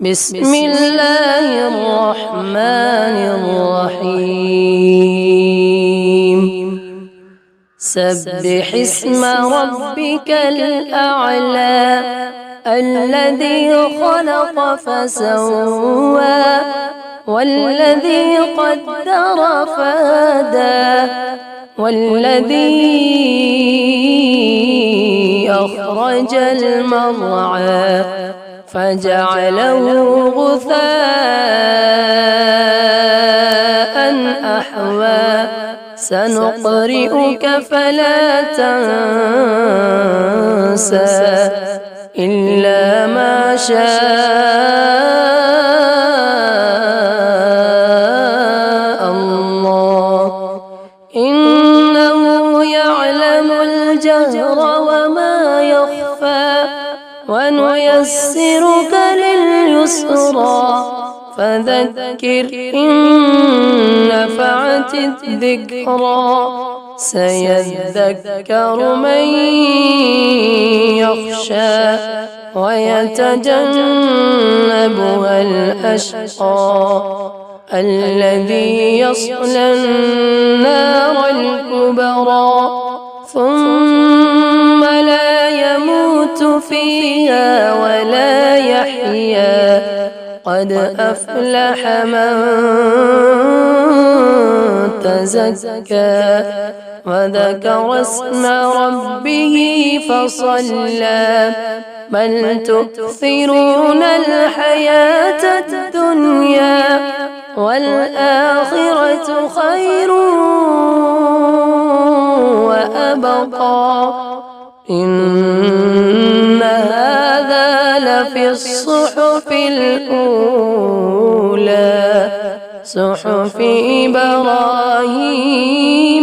بسم الله الرحمن الرحيم. سبح اسم ربك الأعلى الذي خلق فسوى والذي قدر فهدى والذي أخرج المرعى فجعله غثاء أحوى سنقرئك فلا تنسى إلا ما شاء الله إنه يعلم الجهر وما يخفى ونيسرك لليسرى فذكر إن نفعت الذكرى سيذكر من يخشى ويتجنبها الأشقى الذي يصلى النار الكبرى ثم لا يموت فيها ولا يحيا قد أفلح من تزكى وذكر اسم ربه فصلى بل تؤثرون الحياة الدنيا والآخرة خير وأبقى إن هذا لفي الصحف الأولى صحف إبراهيم